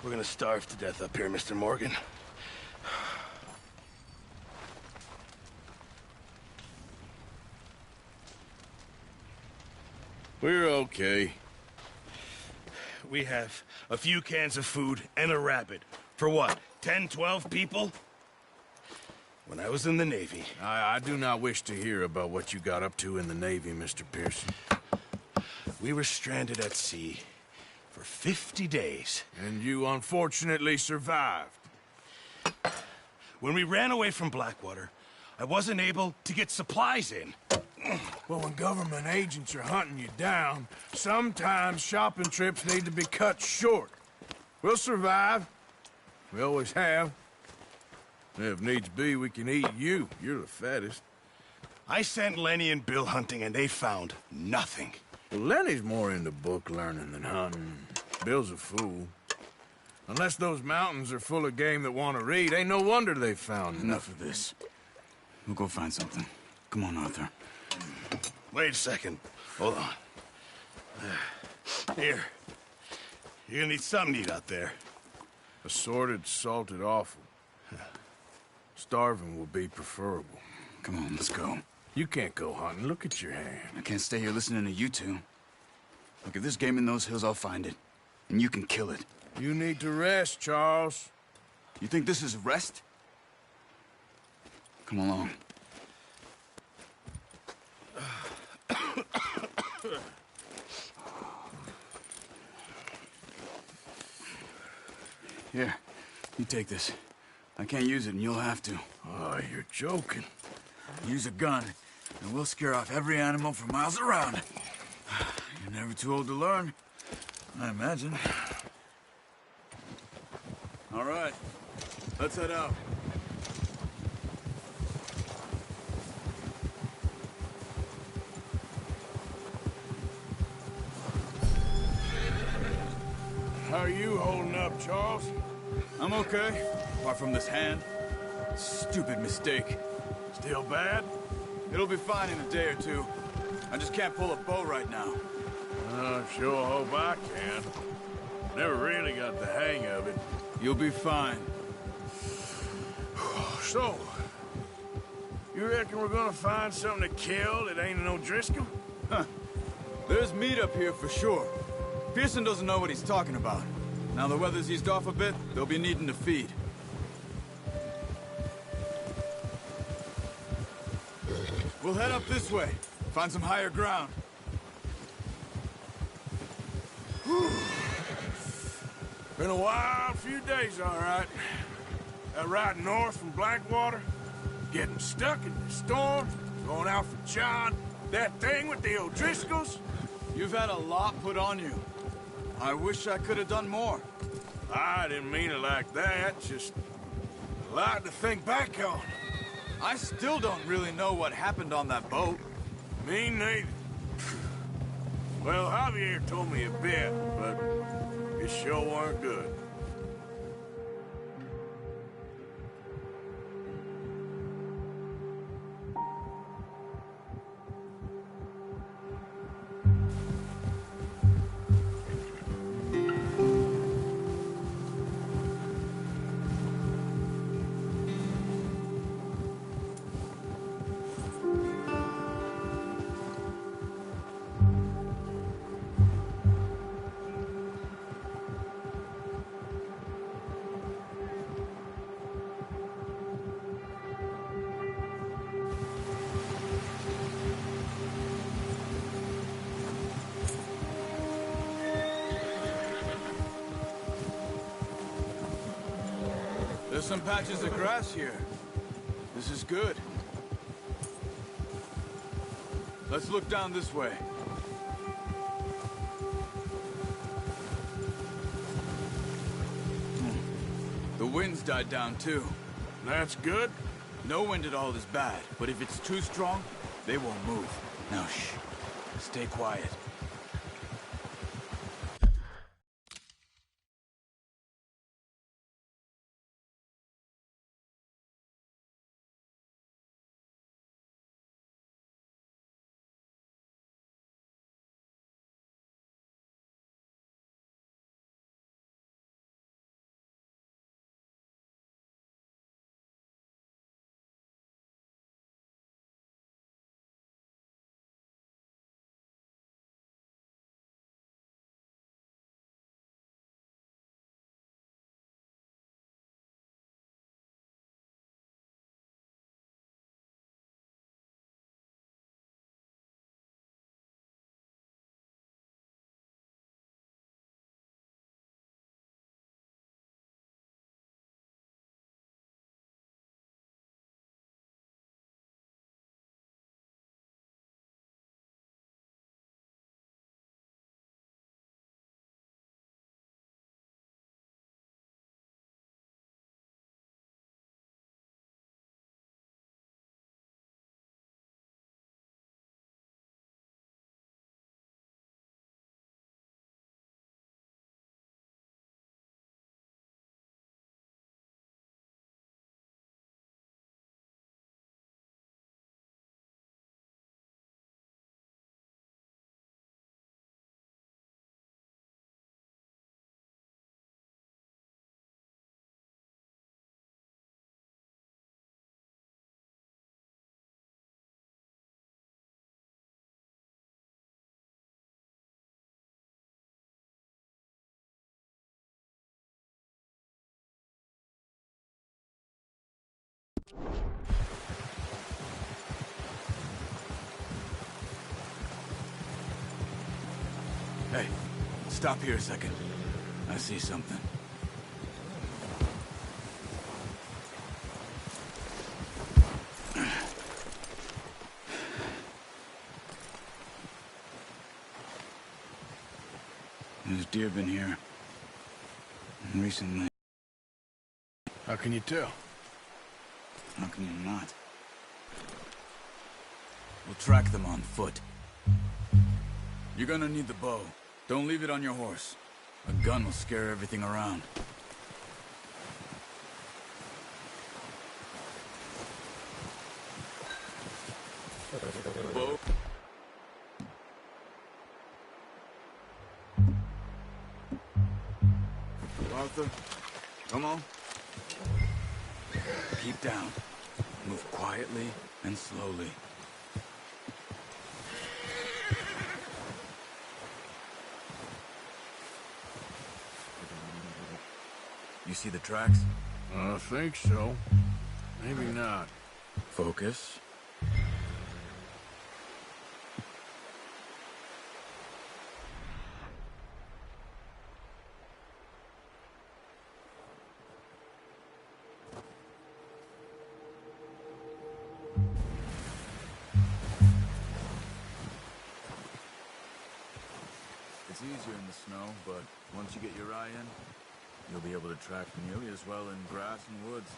We're gonna starve to death up here, Mr. Morgan. We're okay. We have a few cans of food and a rabbit. For what, 10, 12 people? when I was in the Navy. I do not wish to hear about what you got up to in the Navy, Mr. Pearson. We were stranded at sea for 50 days. And you unfortunately survived. When we ran away from Blackwater, I wasn't able to get supplies in. Well, when government agents are hunting you down, sometimes shopping trips need to be cut short. We'll survive. We always have. If needs be, we can eat you. You're the fattest. I sent Lenny and Bill hunting, and they found nothing. Well, Lenny's more into book learning than hunting. Bill's a fool. Unless those mountains are full of game that want to read, ain't no wonder they found Enough of this. We'll go find something. Come on, Arthur. Wait a second. Hold on. Here. You're gonna need something to eat out there. Assorted, salted offal. Starving will be preferable. Come on, let's go. You can't go hunting. Look at your hand. I can't stay here listening to you two. Look, if there's game in those hills, I'll find it. And you can kill it. You need to rest, Charles. You think this is rest? Come along. Here, you take this. I can't use it, and you'll have to. Oh, you're joking. Use a gun, and we'll scare off every animal for miles around. You're never too old to learn, I imagine. All right, let's head out. How are you holding up, Charles? I'm okay, apart from this hand. Stupid mistake. Still bad? It'll be fine in a day or two. I just can't pull a bow right now. Sure hope I can. Never really got the hang of it. You'll be fine. So, you reckon we're gonna find something to kill that ain't no Driscoll? Huh. There's meat up here for sure. Pearson doesn't know what he's talking about. Now the weather's eased off a bit, they'll be needing to feed. We'll head up this way. Find some higher ground. Been a wild few days, all right. That ride north from Blackwater, getting stuck in the storm, going out for John, that thing with the O'Driscolls. You've had a lot put on you. I wish I could have done more. I didn't mean it like that, just a lot to think back on. I still don't really know what happened on that boat. Me neither. Well, Javier told me a bit, but it sure weren't good. There's some patches of grass here. This is good. Let's look down this way. The wind's died down too. That's good. No wind at all is bad, but if it's too strong, they won't move. Now shh. Stay quiet. Stop here a second. I see something. There's deer been here recently. How can you tell? How can you not? We'll track them on foot. You're gonna need the bow. Don't leave it on your horse. A gun will scare everything around. Bow. Arthur, come on. Keep down. Move quietly and slowly. You see the tracks? I think so. Maybe not. Focus. It's easier in the snow, but once you get your eye in, you'll be able to track nearly as well in grass and woods.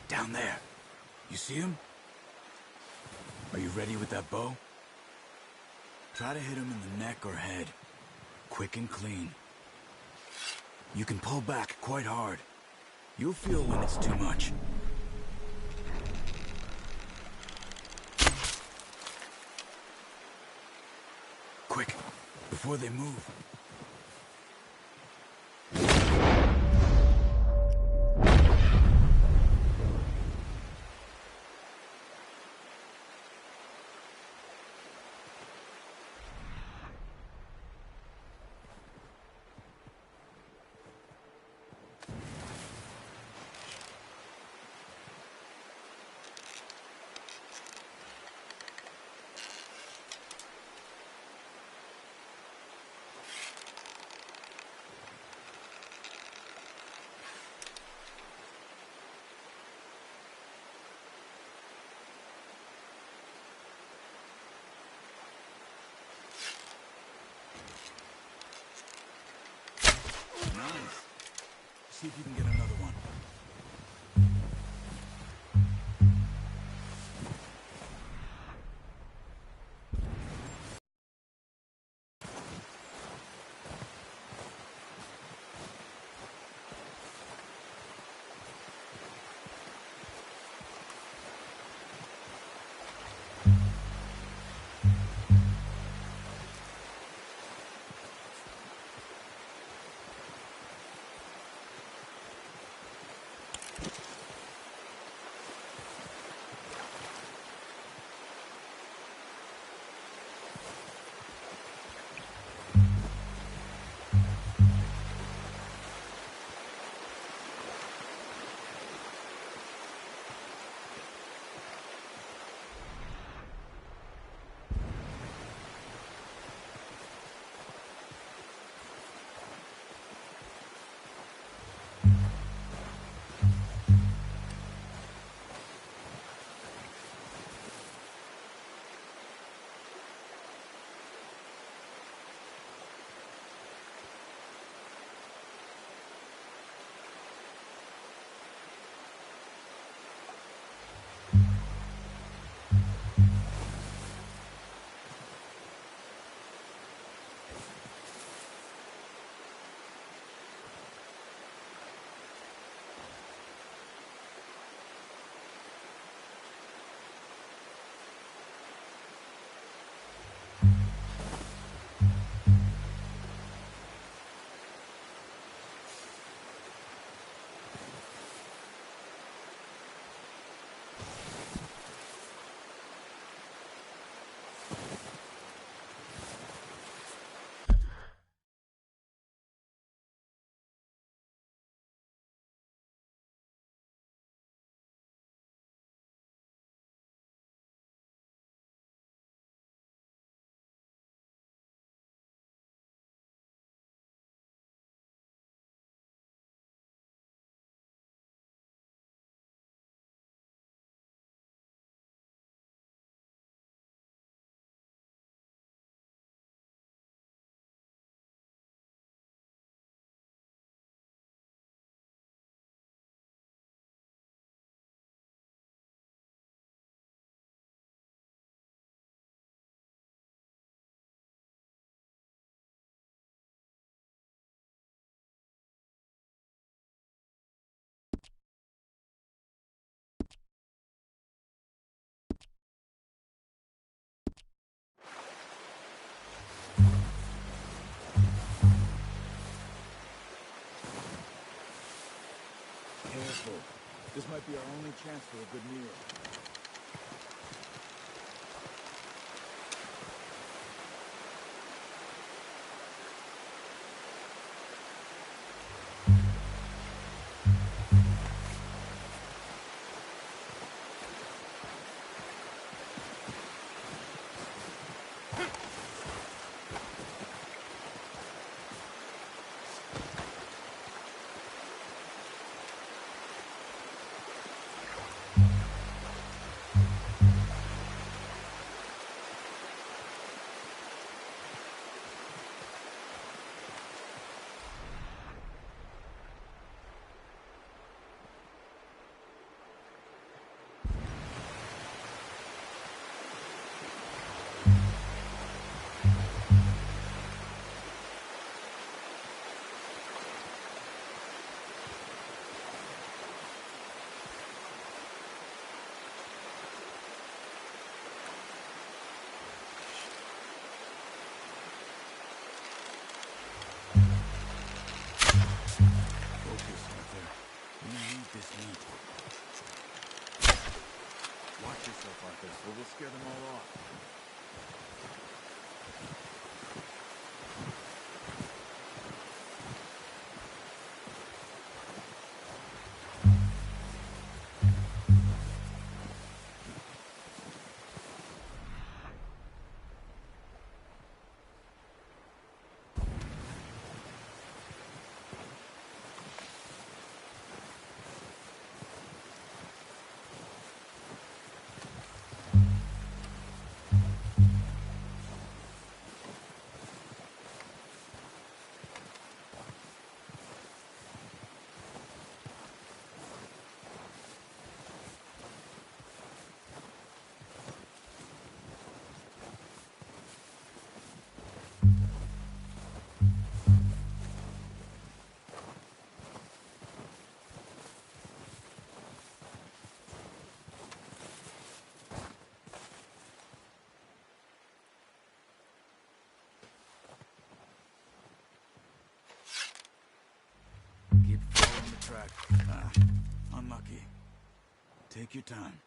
Down there. You see him? Are you ready with that bow? Try to hit him in the neck or head. Quick and clean. You can pull back quite hard. You'll feel when it's too much. Quick, before they move. Nice. See if you can get another one. might be our only chance for a good meal. Watch yourself, Arthur, or we'll scare them all off. Keep following the track. Unlucky. Take your time.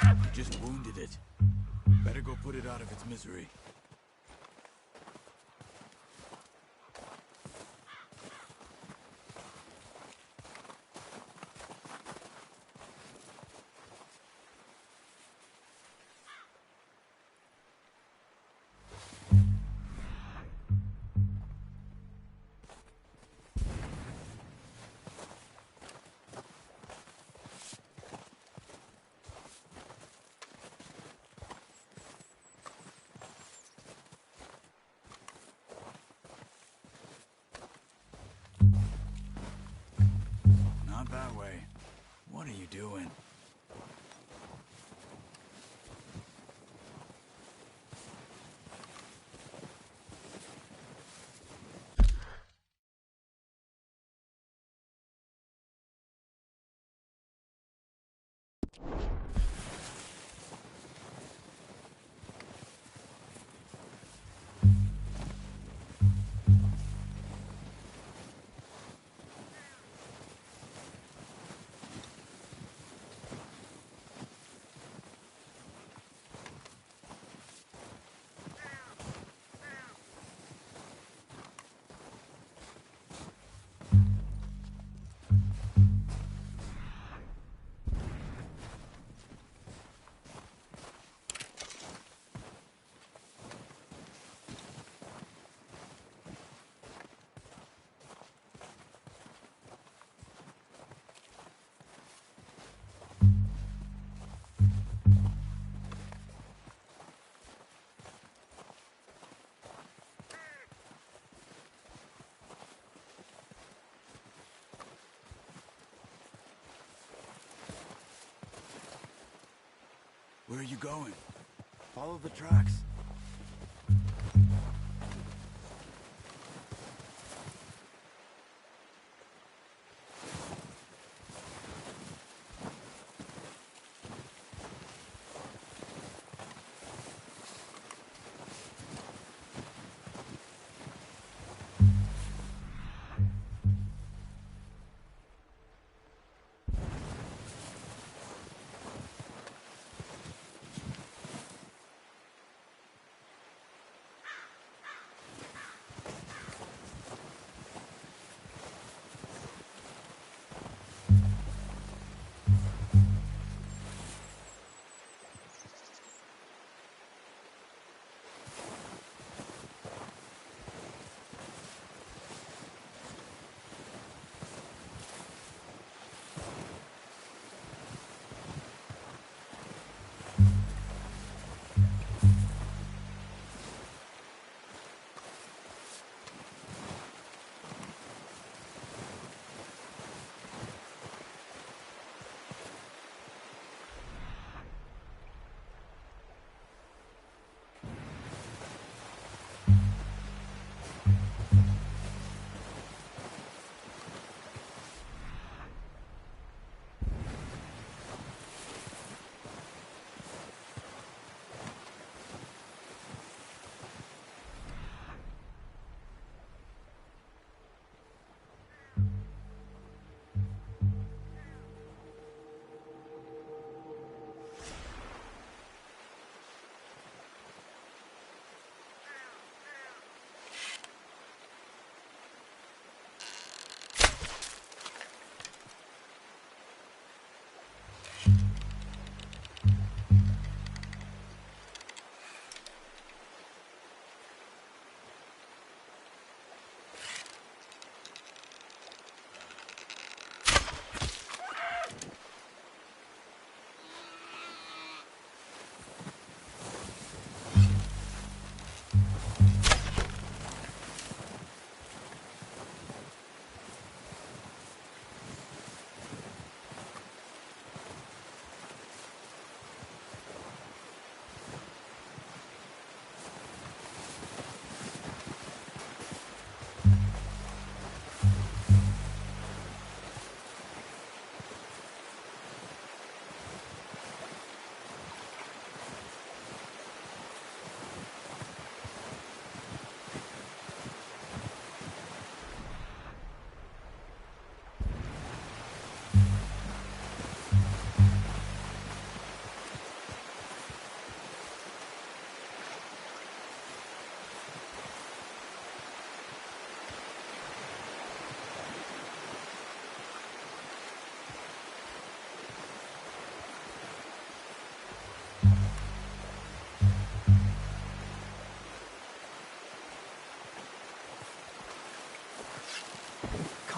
You just wounded it. Better go put it out of its misery. Not that way. What are you doing? Where are you going? Follow the tracks.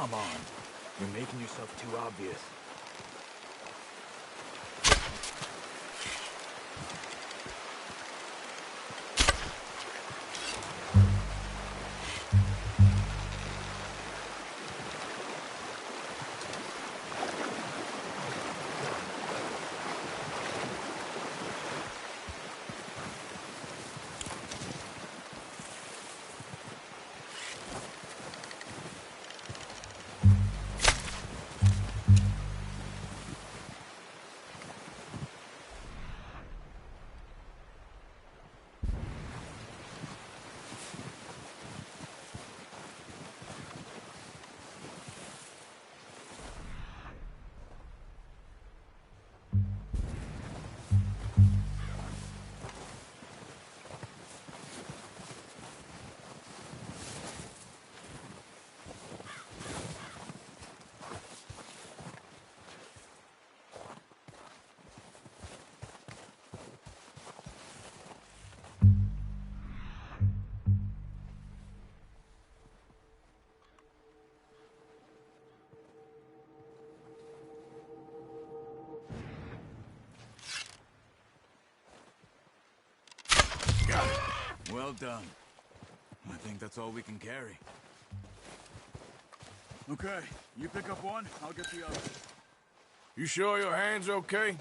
Come on. You're making yourself too obvious. Well done. I think that's all we can carry. Okay, you pick up one, I'll get the other. You sure your hand's okay?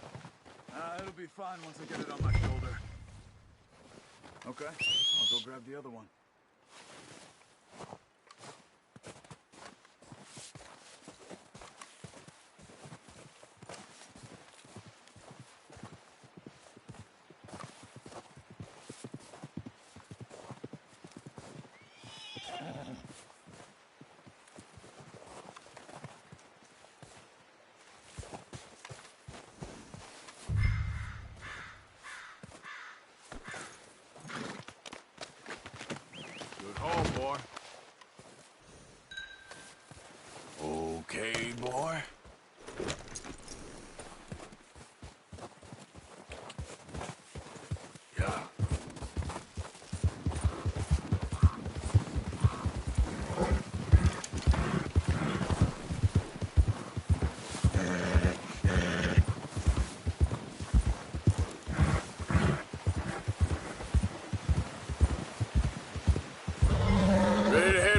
It'll be fine once I get it on my shoulder. Okay, I'll go grab the other one. Boy. Okay, boy. Yeah.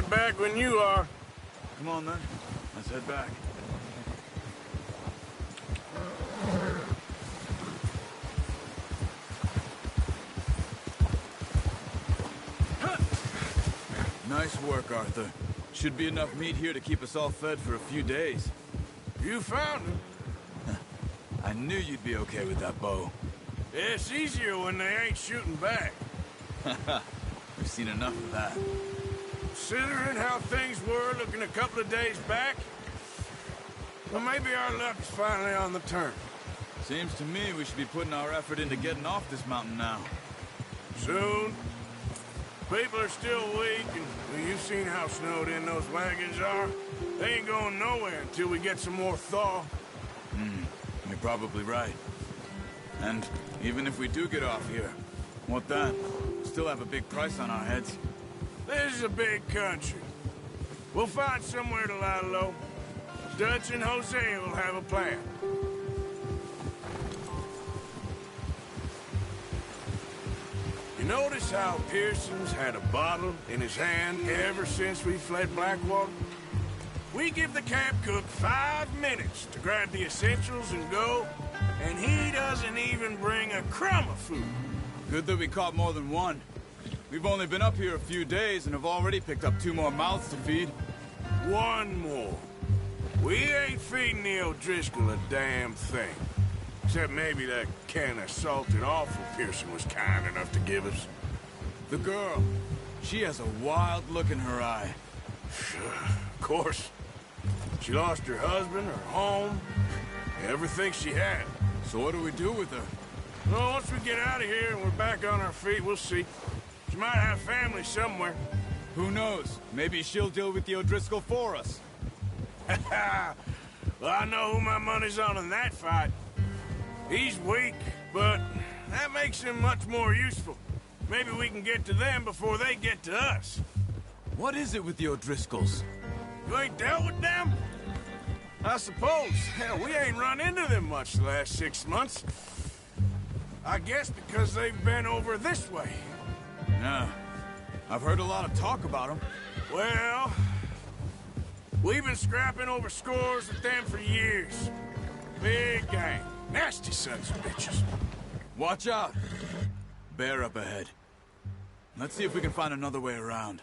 Back when you are. Come on, then. Let's head back. Nice work, Arthur. Should be enough meat here to keep us all fed for a few days. You found it. I knew you'd be okay with that bow. It's easier when they ain't shooting back. We've seen enough of that. Considering how things were looking a couple of days back, well, maybe our luck's finally on the turn. Seems to me we should be putting our effort into getting off this mountain now. Soon. People are still weak, and well, you've seen how snowed in those wagons are. They ain't going nowhere until we get some more thaw. You're probably right. And even if we do get off here, what then? Still have a big price on our heads. This is a big country. We'll find somewhere to lie low. Dutch and Jose will have a plan. You notice how Pearson's had a bottle in his hand ever since we fled Blackwater? We give the camp cook 5 minutes to grab the essentials and go, and he doesn't even bring a crumb of food. Good that we caught more than one. We've only been up here a few days and have already picked up 2 more mouths to feed. 1 more. We ain't feeding the O'Driscoll a damn thing. Except maybe that can of salted offal Pearson was kind enough to give us. The girl. She has a wild look in her eye. Of course. She lost her husband, her home, everything she had. So what do we do with her? Well, once we get out of here and we're back on our feet, we'll see. She might have family somewhere. Who knows? Maybe she'll deal with the O'Driscoll for us. Well, I know who my money's on in that fight. He's weak, but that makes him much more useful. Maybe we can get to them before they get to us. What is it with the O'Driscolls? You ain't dealt with them? I suppose. Hell, we ain't run into them much the last 6 months. I guess because they've been over this way. Yeah. I've heard a lot of talk about them. Well, we've been scrapping over scores with them for years. Big gang. Nasty sons of bitches. Watch out. Bear up ahead. Let's see if we can find another way around.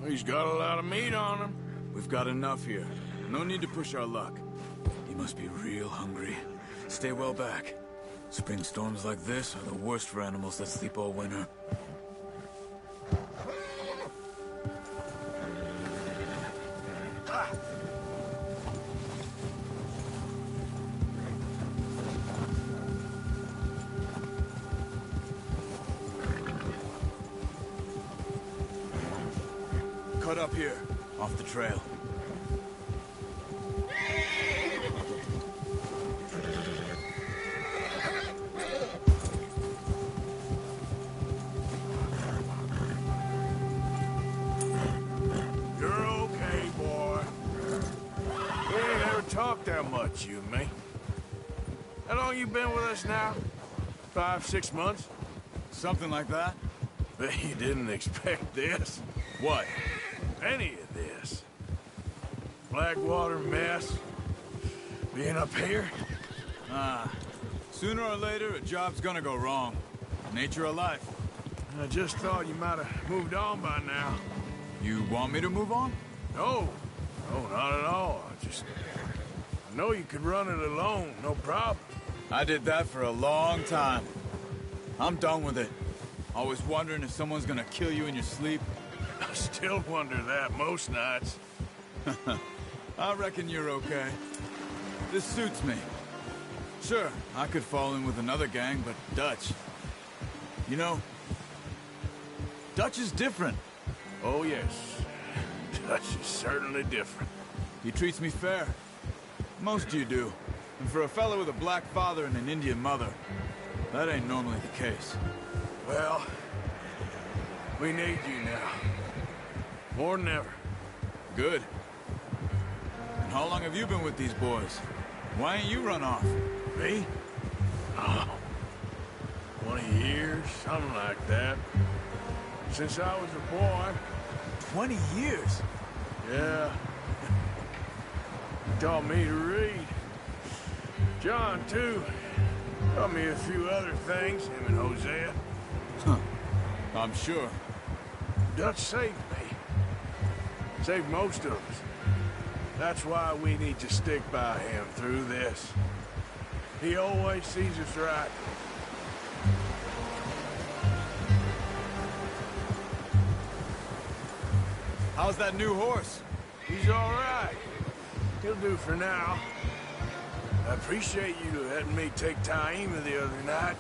He's got a lot of meat on him. We've got enough here. No need to push our luck. He must be real hungry. Stay well back. Spring storms like this are the worst for animals that sleep all winter. Cut up here, off the trail. You're okay, boy. We ain't ever talked that much, you and me. How long you been with us now? 5, 6 months? Something like that? Bet you didn't expect this. What? Any of this. Blackwater mess. Being up here? Sooner or later, a job's gonna go wrong. Nature of life. I just thought you might have moved on by now. You want me to move on? No. No, not at all. I know you could run it alone, no problem. I did that for a long time. I'm done with it. Always wondering if someone's gonna kill you in your sleep. I still wonder that most nights. I reckon you're okay. This suits me. Sure, I could fall in with another gang, but Dutch... You know, Dutch is different. Oh, yes. Dutch is certainly different. He treats me fair. Most of you do. And for a fellow with a black father and an Indian mother, that ain't normally the case. Well, we need you now. More than ever. Good. And how long have you been with these boys? Why ain't you run off? Me? Oh, 20 years, something like that. Since I was a boy. 20 years? Yeah. He taught me to read. John, too. Taught me a few other things, him and Hosea. Huh. I'm sure. Dutch saved me. Saved most of us. That's why we need to stick by him through this. He always sees us right. How's that new horse? He's all right. He'll do for now. I appreciate you letting me take Taima the other night.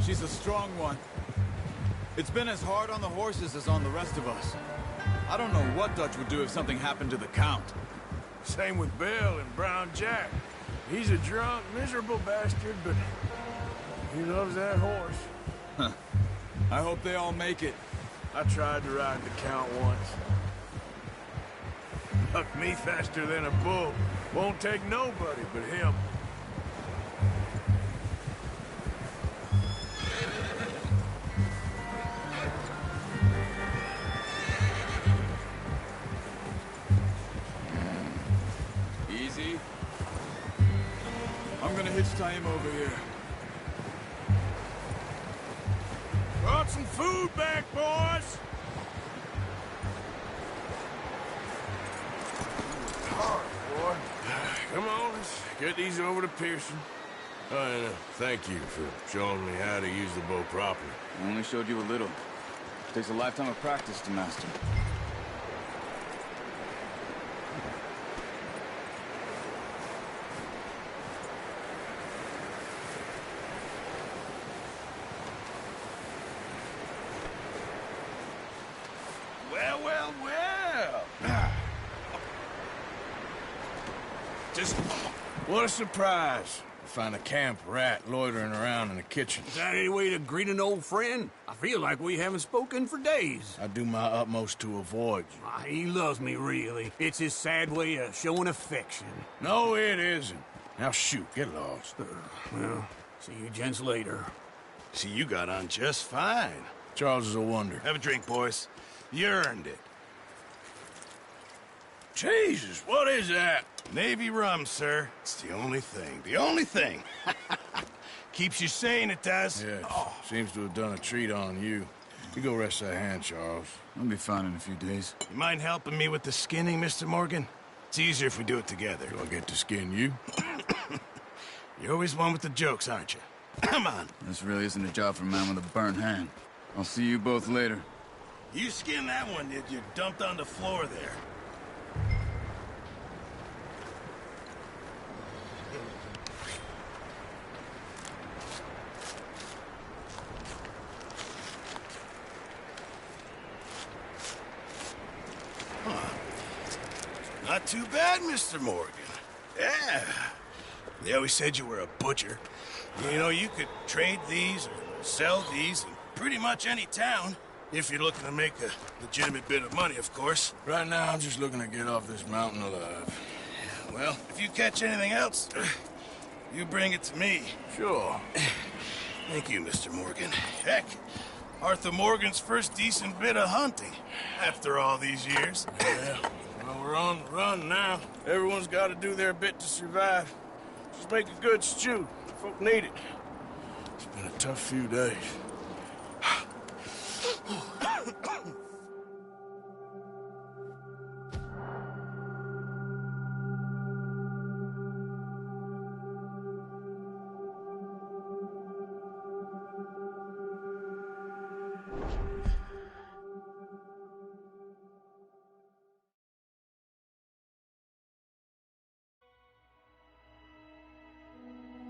She's a strong one. It's been as hard on the horses as on the rest of us. I don't know what Dutch would do if something happened to the Count. Same with Bill and Brown Jack. He's a drunk, miserable bastard, but he loves that horse. Huh. I hope they all make it. I tried to ride the Count once. Bucked me faster than a bull. Won't take nobody but him. Easy. I'm gonna hitch Taima over here. Brought some food back, boys! Hard, boy. Come on, let's get these over to Pearson. And thank you for showing me how to use the bow properly. I only showed you a little. Takes a lifetime of practice to master. Well, well, well. Just what a surprise. Find a camp rat loitering around in the kitchen. Is that any way to greet an old friend? I feel like we haven't spoken for days. I do my utmost to avoid you. He loves me, really. It's his sad way of showing affection. No, it isn't. Now shoot, get lost. Well, see you gents later. See, you got on just fine. Charles is a wonder. Have a drink, boys. You earned it. Jesus, what is that? Navy rum, sir. It's the only thing. The only thing. Keeps you sane, it does. Yes, seems to have done a treat on you. You go rest that hand, Charles. I'll be fine in a few days. You mind helping me with the skinning, Mr. Morgan? It's easier if we do it together. Do I get to skin you? You're always one with the jokes, aren't you? Come on. This really isn't a job for a man with a burnt hand. I'll see you both later. You skinned that one, did you? Dumped on the floor there. Not too bad, Mr. Morgan. Yeah. They always said you were a butcher. You know, you could trade these or sell these in pretty much any town. If you're looking to make a legitimate bit of money, of course. Right now, I'm just looking to get off this mountain alive. Well, if you catch anything else, you bring it to me. Sure. Thank you, Mr. Morgan. Heck, Arthur Morgan's first decent bit of hunting after all these years. Yeah. Well, we're on the run now. Everyone's got to do their bit to survive. Just make a good stew. Folk need it. It's been a tough few days.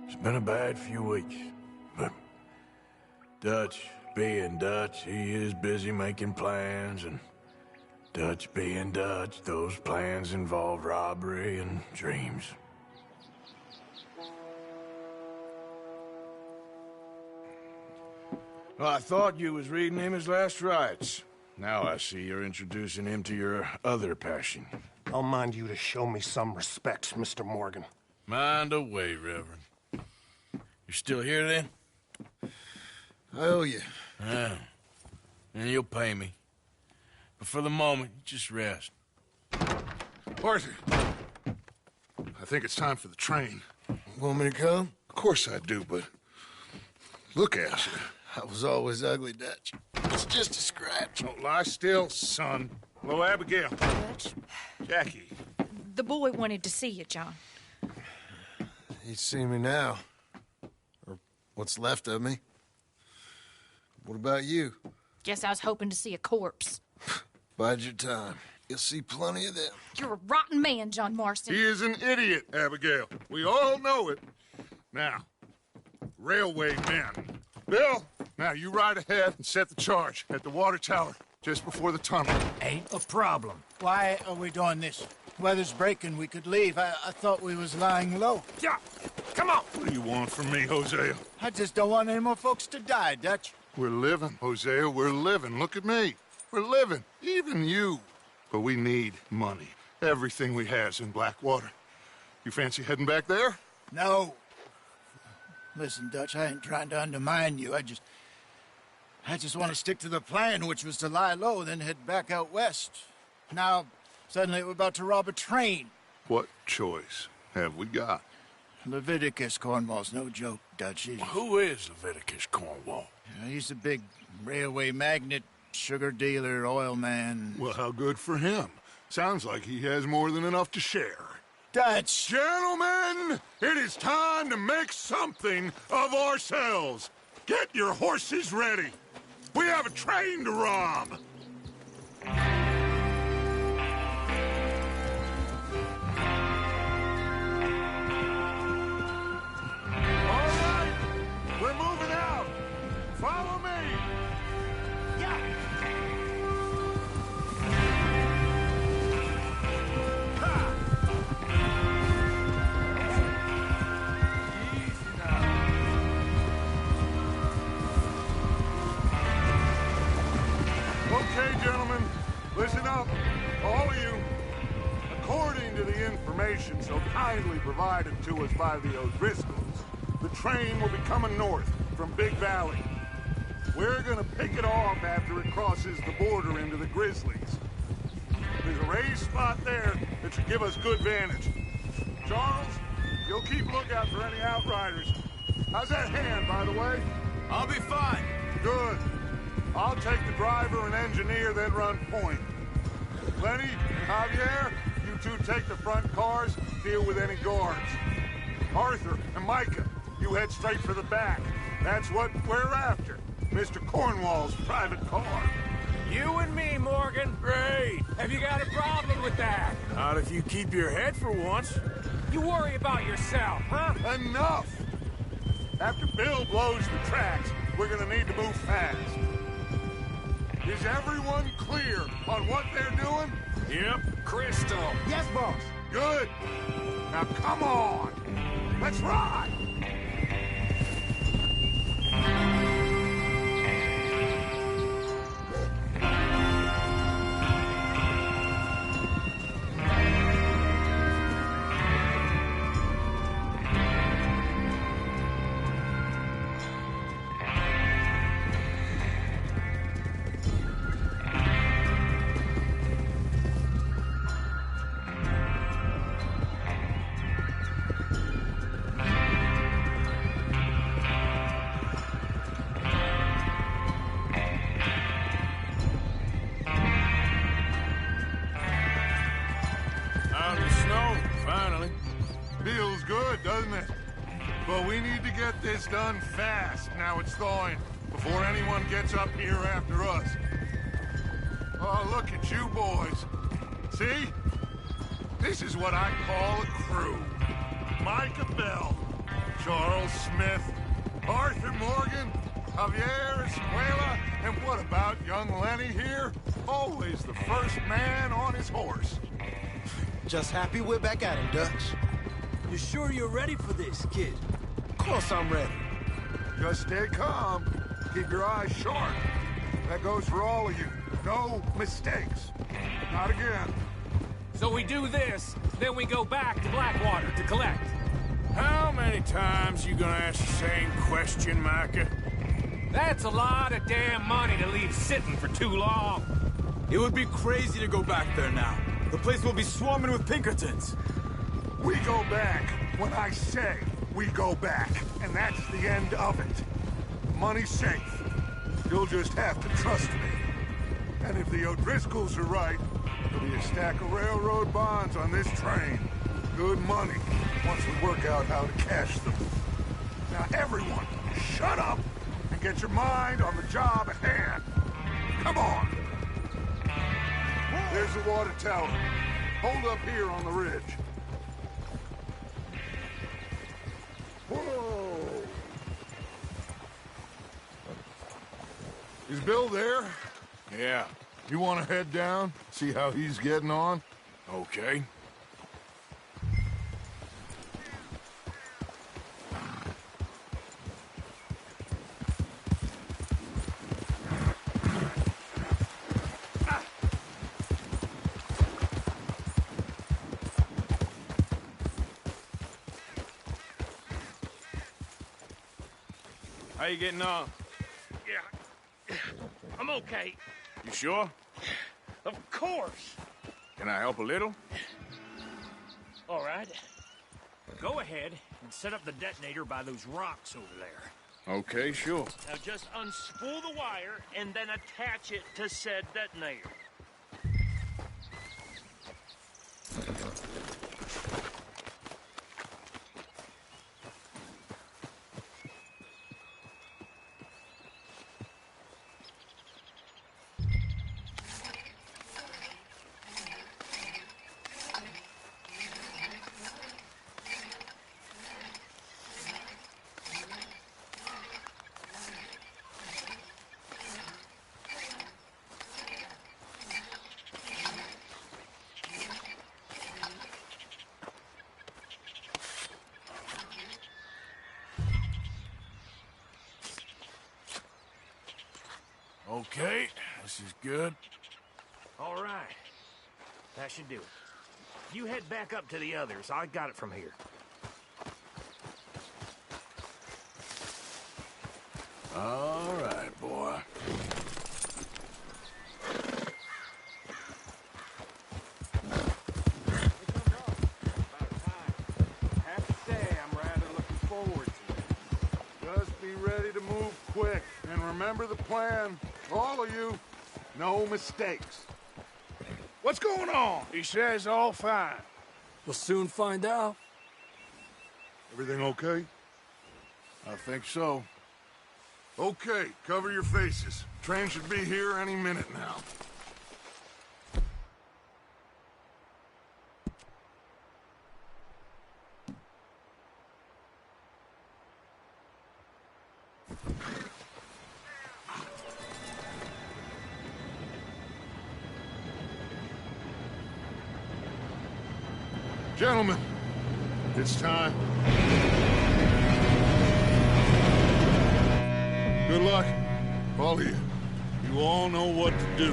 It's been a bad few weeks, but Dutch being Dutch, he is busy making plans, and Dutch being Dutch, those plans involve robbery and dreams. Well, I thought you was reading him his last rites. Now I see you're introducing him to your other passion. I'll mind you to show me some respect, Mr. Morgan. Mind away, Reverend. You're still here, then? I owe you. Yeah. And you'll pay me. But for the moment, just rest. Arthur, I think it's time for the train. Want me to come? Of course I do, but look at you. I was always ugly, Dutch. It's just a scratch. Don't lie still, son. Hello, Abigail. Dutch, Jackie. the boy wanted to see you, John. He'd see me now. Or what's left of me. What about you? Guess I was hoping to see a corpse. Bide your time. You'll see plenty of them. You're a rotten man, John Marston. He is an idiot, Abigail. We all know it. Now, railway men. Bill, now you ride ahead and set the charge at the water tower just before the tunnel. Ain't a problem. Why are we doing this? Weather's breaking. We could leave. I thought we was lying low. Yeah, come on. What do you want from me, Hosea? I just don't want any more folks to die, Dutch. We're living, Hosea. We're living. Look at me. We're living. Even you. But we need money. Everything we has in Blackwater. You fancy heading back there? No. Listen, Dutch, I ain't trying to undermine you. I just want to stick to the plan, which was to lie low, then head back out west. Now, suddenly we're about to rob a train. What choice have we got? Leviticus Cornwall's no joke, Dutch. Who is Leviticus Cornwall? He's a big railway magnate, sugar dealer, oil man. Well, how good for him. Sounds like he has more than enough to share. Dutch! Gentlemen, it is time to make something of ourselves. Get your horses ready. We have a train to rob. All right, we're moving out. Follow me. information so kindly provided to us by the O'Driscolls, the train will be coming north from Big Valley. We're gonna pick it off after it crosses the border into the Grizzlies. There's a raised spot there that should give us good vantage. Charles, you'll keep lookout for any outriders. How's that hand, by the way? I'll be fine. Good. I'll take the driver and engineer, then run point. Lenny and Javier, you two take the front cars, deal with any guards. Arthur and Micah, you head straight for the back. That's what we're after. Mr. Cornwall's private car. You and me, Morgan. Great. Have you got a problem with that? Not if you keep your head for once. You worry about yourself, huh? Enough! After Bill blows the tracks, we're gonna need to move fast. Is everyone clear on what they're doing? Yep. Crystal. Yes, boss. Good. Now come on. Let's ride. Feels good, doesn't it? But we need to get this done fast, now it's thawing, before anyone gets up here after us. Oh, look at you boys. See? This is what I call a crew. Micah Bell, Charles Smith, Arthur Morgan, Javier Escuela, and what about young Lenny here? Always the first man on his horse. Just happy we're back at him, Dutch. You sure you're ready for this, kid? Of course I'm ready. Just stay calm. Keep your eyes sharp. That goes for all of you. No mistakes. Not again. So we do this, then we go back to Blackwater to collect. How many times you gonna ask the same question, Micah? That's a lot of damn money to leave sitting for too long. It would be crazy to go back there now. The place will be swarming with Pinkertons. We go back when I say we go back, and that's the end of it. Money's safe. You'll just have to trust me. And if the O'Driscolls are right, there'll be a stack of railroad bonds on this train. Good money, once we work out how to cash them. Now everyone, shut up and get your mind on the job at hand. Come on. There's the water tower. Hold up here on the ridge. Whoa! Is Bill there? Yeah. You want to head down, see how he's getting on? Okay. How you getting on? Yeah, I'm okay. You sure? Of course. Can I help a little? All right. Go ahead and set up the detonator by those rocks over there. Okay, sure. Now just unspool the wire and then attach it to said detonator. Okay, this is good. All right. That should do it. You head back up to the others. I got it from here. All right, boy. Have to say, I'm rather looking forward to it. Just be ready to move quick, and remember the plan. All of you, no mistakes. What's going on? He says all fine. We'll soon find out. Everything okay? I think so. Okay, cover your faces. Train should be here any minute now. Gentlemen, it's time. Good luck, all of you. You all know what to do.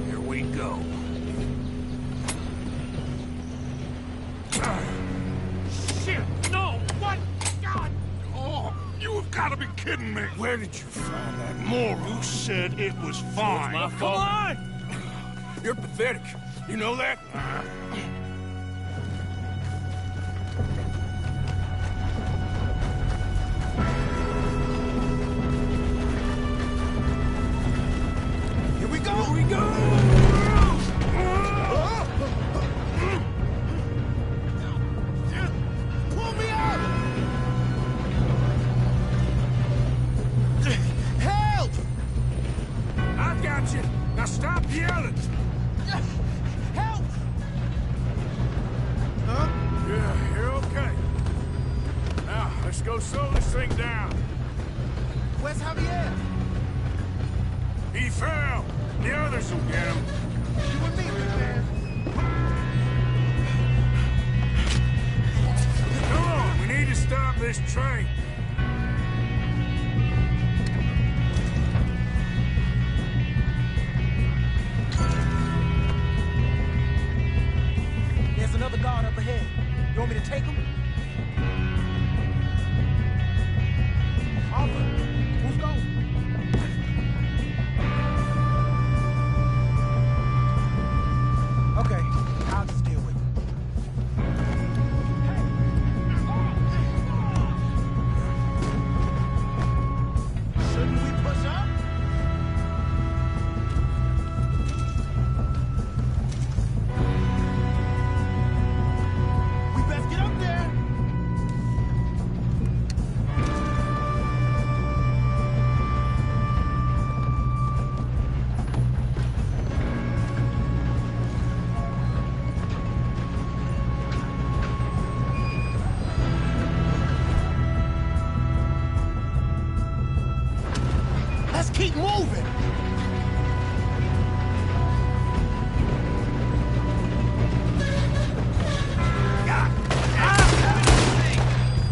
Here we go. Shit! No! What? God! Oh, you have got to be kidding me. Where did you find that moron? You said it was fine. My fault. Come on! You're pathetic. You know that? Here we go! Here we go! Pull me up! Help! I got you. Now stop yelling. Help! Yeah, you're okay. Now, let's go slow this thing down. Where's Javier? He fell. The others will get him. You and me, big man. Come on, we need to stop this train. There's another guard up ahead. You want me to take him? Arthur, who's going? Okay, I'll just deal with it. Shouldn't we push up? We best get up there. Let's keep moving.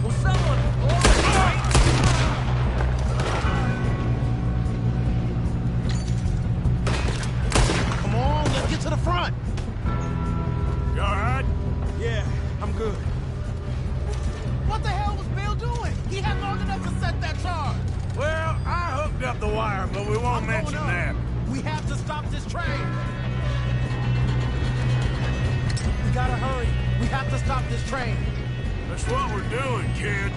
Will someone... Come on, let's get to the front. You all right? Yeah, I'm good. What the hell was Bill doing? He had long enough to set that charge. Well, I hooked up the wire, but we won't mention that. We have to stop this train. We gotta hurry. We have to stop this train. That's what we're doing, kid.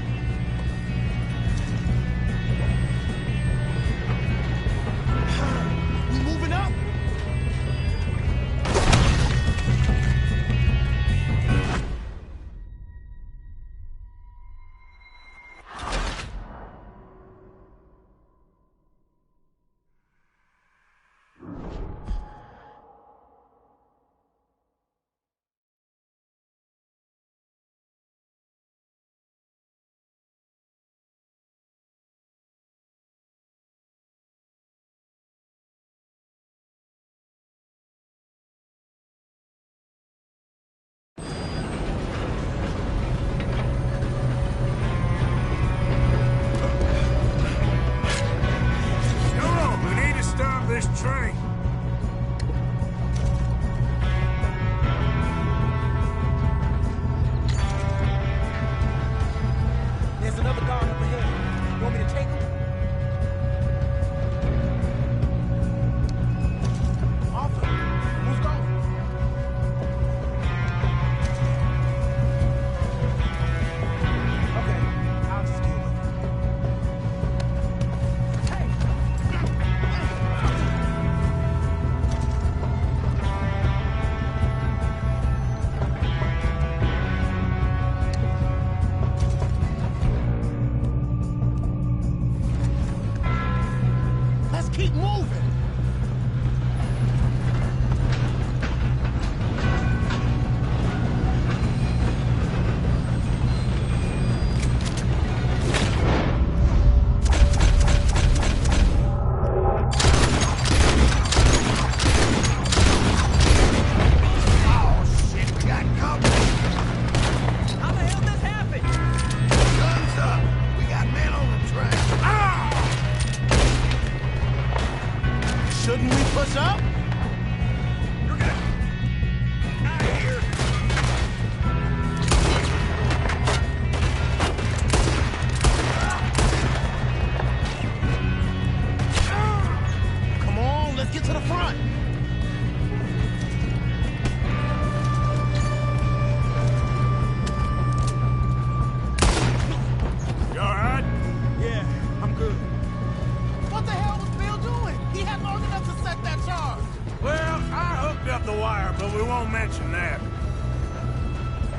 mention that.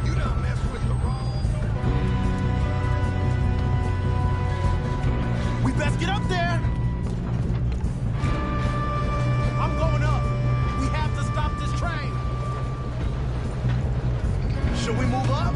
You done messed with the wrong. We best get up there. I'm going up. We have to stop this train. Should we move up?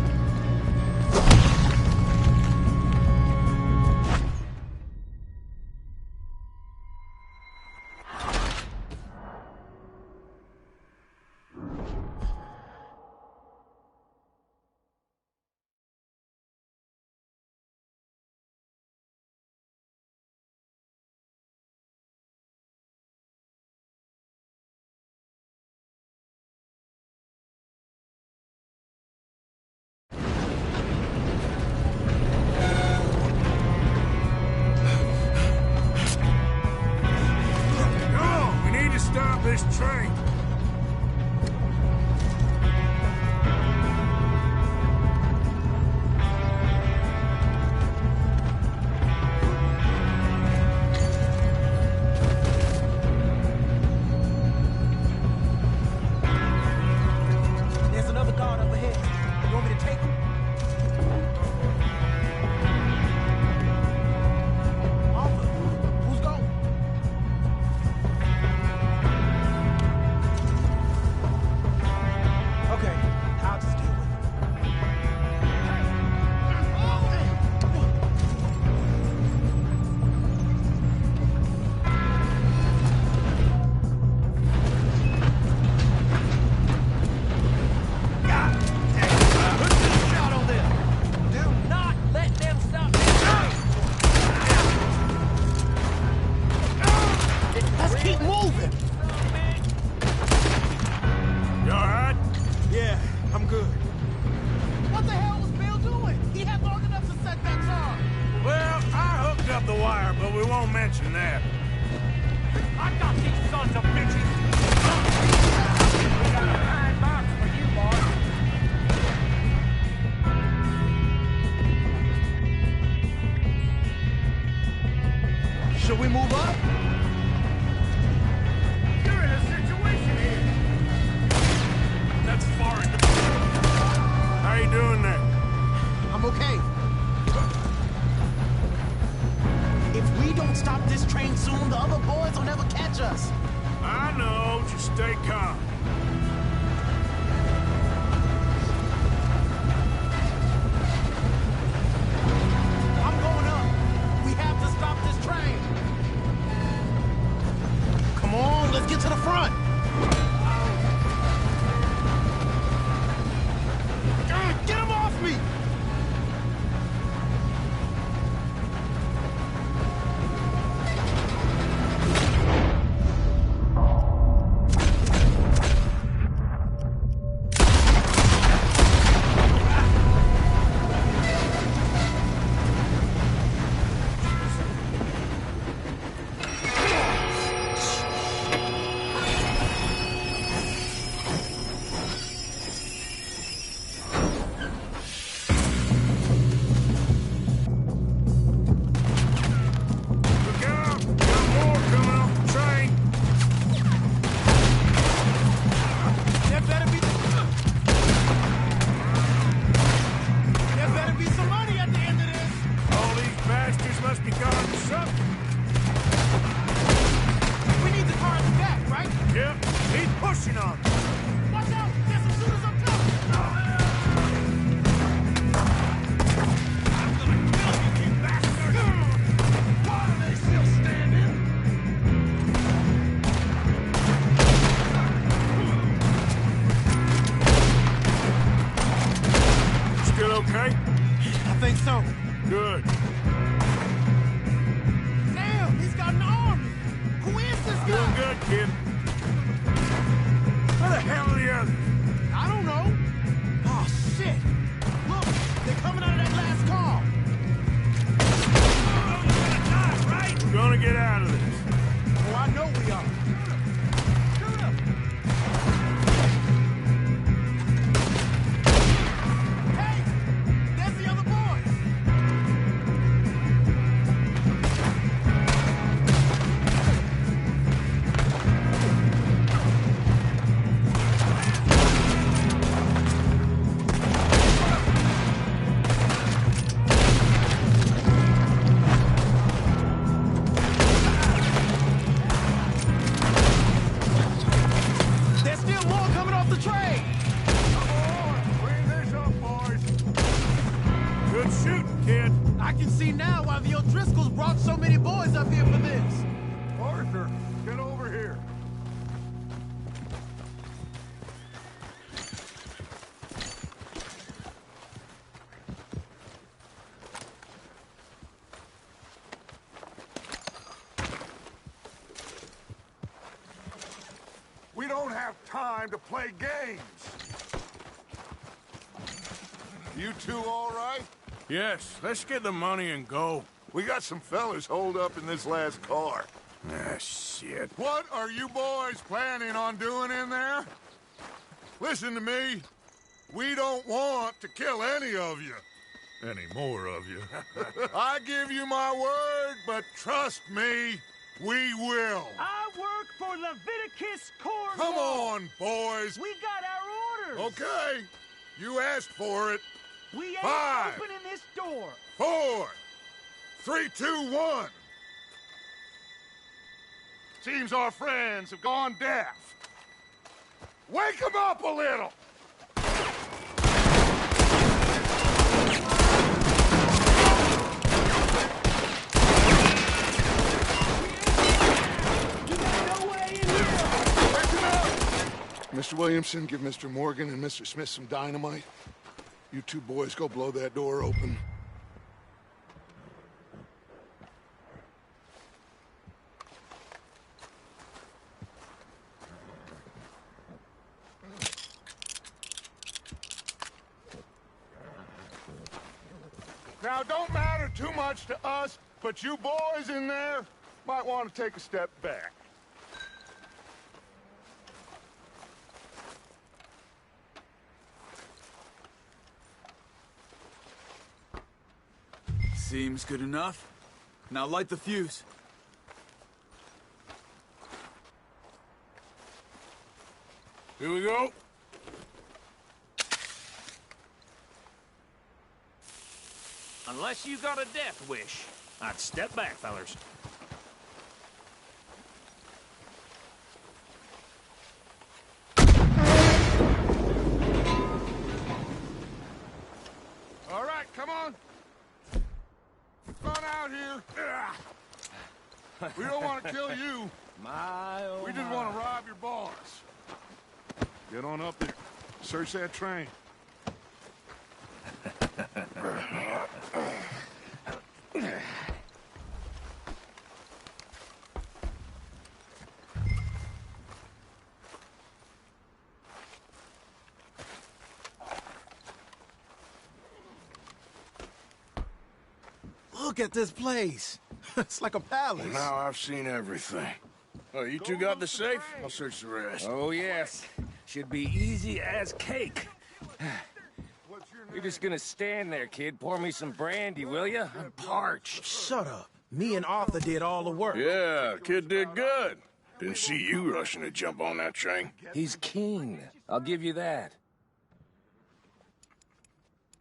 Stop this train! There's another guard up ahead. You want me to take him? Arthur, who's going? Okay, I'll just deal with it. God damn! Put this shot on them! Do not let them stop this train! Let's keep moving! You alright? Yeah, I'm good. What the hell was Bill doing? He had long enough to set that charge. Well, I hooked up the wire, but we won't mention that. I got these sons of bitches! We got a fine box for you, boss. Should we move up? You're in a situation here. That's far into... How you doing there? I'm okay. If we don't stop this train soon, the other boys will never catch us. I know, just stay calm. I'm going up. We have to stop this train. Come on, let's get to the front. Get him off me! think so. Good. Damn, he's got an army. Who is this guy? Doing good, kid. Where the hell are the others? I don't know. Oh, shit. Look, they're coming out of that last car. We're gonna die, right? We're gonna get out of this. Oh, I know we are. Shoot him. Hey, there's the other boys. time to play games. You two all right? Yes, let's get the money and go. We got some fellas holed up in this last car. Ah, shit. What are you boys planning on doing in there? Listen to me. We don't want to kill any of you. Any more of you. I give you my word, but trust me, we will. I work for Leviticus Cornwall. Come on, boys. We got our orders. Okay. You asked for it. We ain't 5, opening this door. 4, 3, 2, 1. Seems our friends have gone deaf. Wake them up a little! Mr. Williamson, give Mr. Morgan and Mr. Smith some dynamite. You two boys go blow that door open. Now, don't matter too much to us, but you boys in there might want to take a step back. Seems good enough. Now light the fuse. Here we go. Unless you got a death wish, I'd step back, fellers. All right, come on. Run out here. We don't want to kill you. We just want to rob your boss. Get on up there. Search that train. Look at this place. It's like a palace. Now I've seen everything. Oh, you two got the safe? I'll search the rest. Oh, yes. Should be easy as cake. You're just gonna stand there, kid. Pour me some brandy, will you? I'm parched. Shut up. Me and Arthur did all the work. Yeah, kid did good. Didn't see you rushing to jump on that train. He's keen. I'll give you that.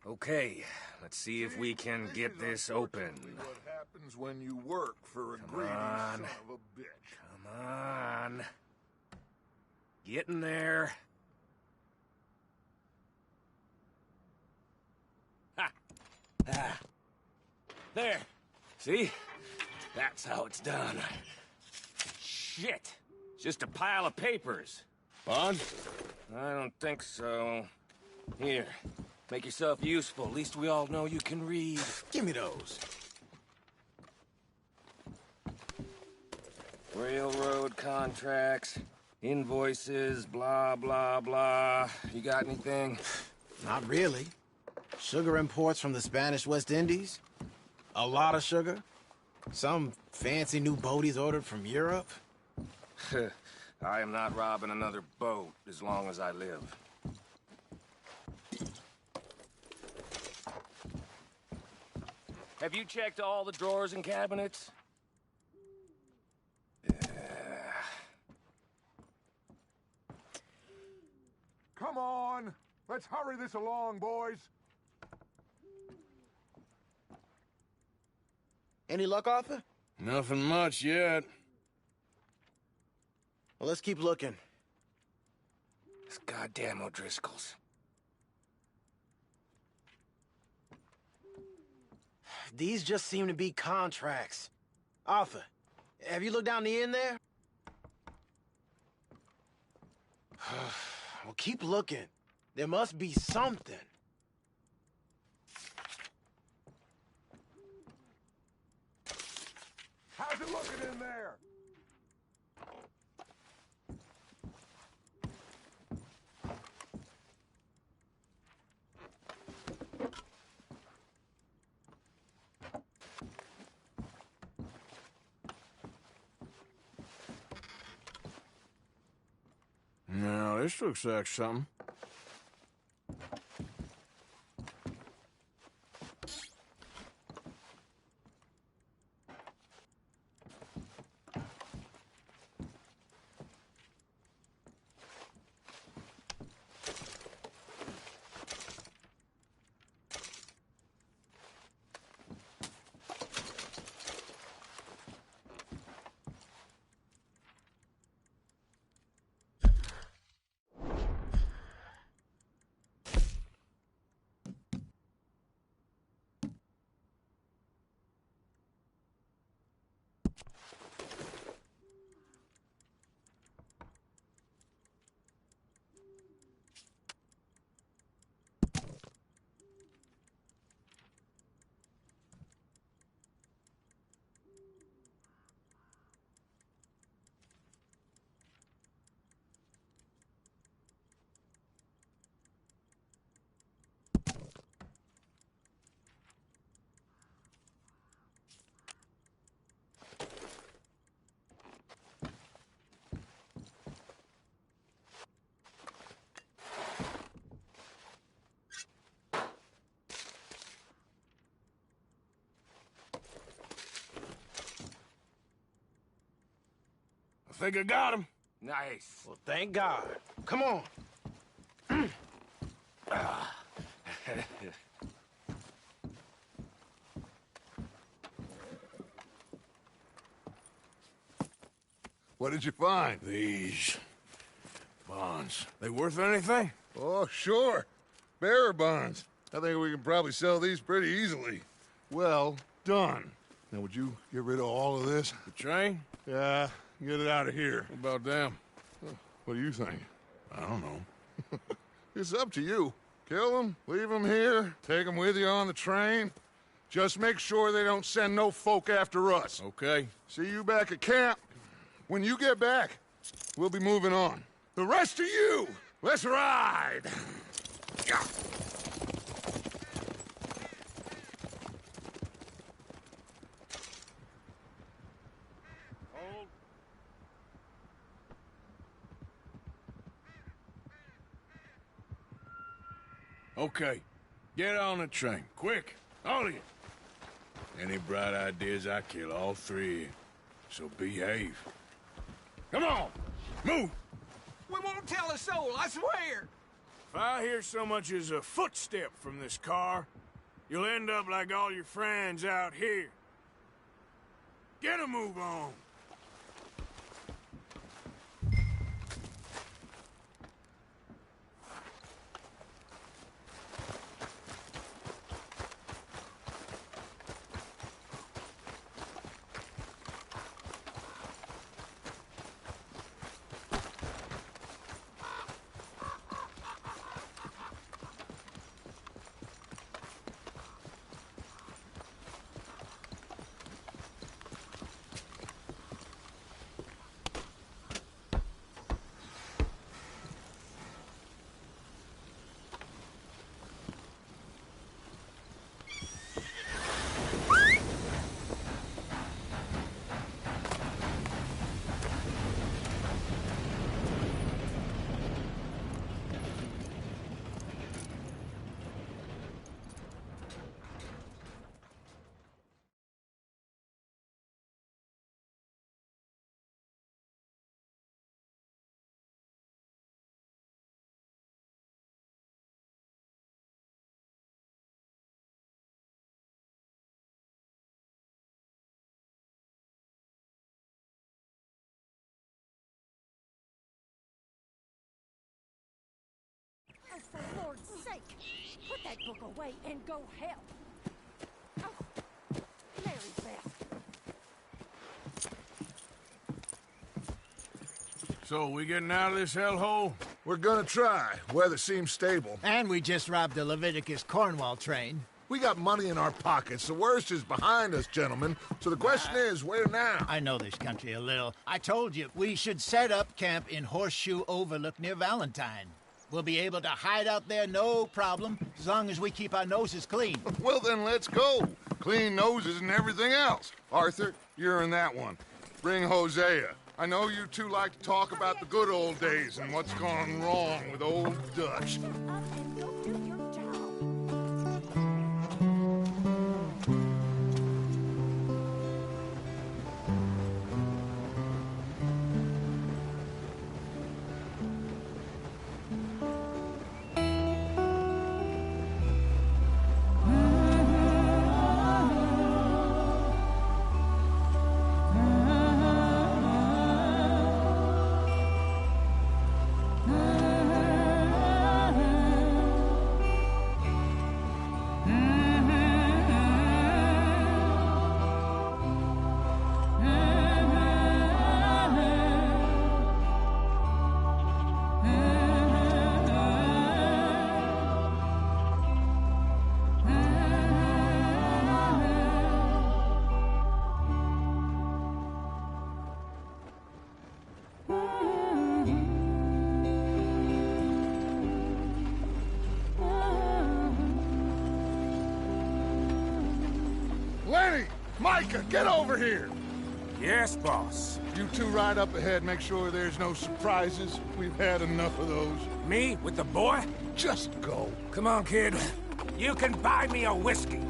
Okay, let's see if we can get this open. What happens when you work for a greedy son of a bitch? Come on. Get in there. Ha! Ah. There. See? That's how it's done. Shit. It's just a pile of papers. Bond? I don't think so. Here. Make yourself useful. At least we all know you can read. Give me those. Railroad contracts, invoices, blah, blah, blah. You got anything? Not really. Sugar imports from the Spanish West Indies. A lot of sugar. Some fancy new boat he's ordered from Europe. I am not robbing another boat as long as I live. Have you checked all the drawers and cabinets? Come on. Let's hurry this along, boys. Any luck, Arthur? Nothing much yet. Well, let's keep looking. This goddamn O'Driscolls. These just seem to be contracts. Arthur, have you looked down the end there? Well, keep looking. There must be something. How's it looking in there? this looks like something. I think I got him. Nice. Well, thank God. Come on. What did you find? These bonds. They worth anything? Oh, sure. Bearer bonds. I think we can probably sell these pretty easily. Well done. Now, would you get rid of all of this? The train? Yeah, get it out of here. What about them? What do you think? I don't know. It's up to you. Kill them, leave them here, take them with you on the train. Just make sure they don't send no folk after us. Okay. See you back at camp. When you get back, we'll be moving on. The rest of you, let's ride! Yeah. Okay. Get on the train. Quick. All of you. Any bright ideas, I kill all three of you. So behave. Come on! Move! We won't tell a soul, I swear! If I hear so much as a footstep from this car, you'll end up like all your friends out here. Get a move on! Oh, for Lord's sake! Put that book away and go help! Oh, Mary Beth. So, we getting out of this hellhole? We're gonna try. Weather seems stable. And we just robbed the Leviticus Cornwall train. We got money in our pockets. The worst is behind us, gentlemen. So the question is, where now? I know this country a little. I told you, we should set up camp in Horseshoe Overlook near Valentine. We'll be able to hide out there no problem, as long as we keep our noses clean. Well, then let's go. Clean noses and everything else. Arthur, you're in that one. Bring Hosea. I know you two like to talk about the good old days and what's gone wrong with old Dutch. Lenny! Micah, get over here! Yes, boss. You two ride up ahead, make sure there's no surprises. We've had enough of those. Me with the boy? Just go. Come on, kid. You can buy me a whiskey.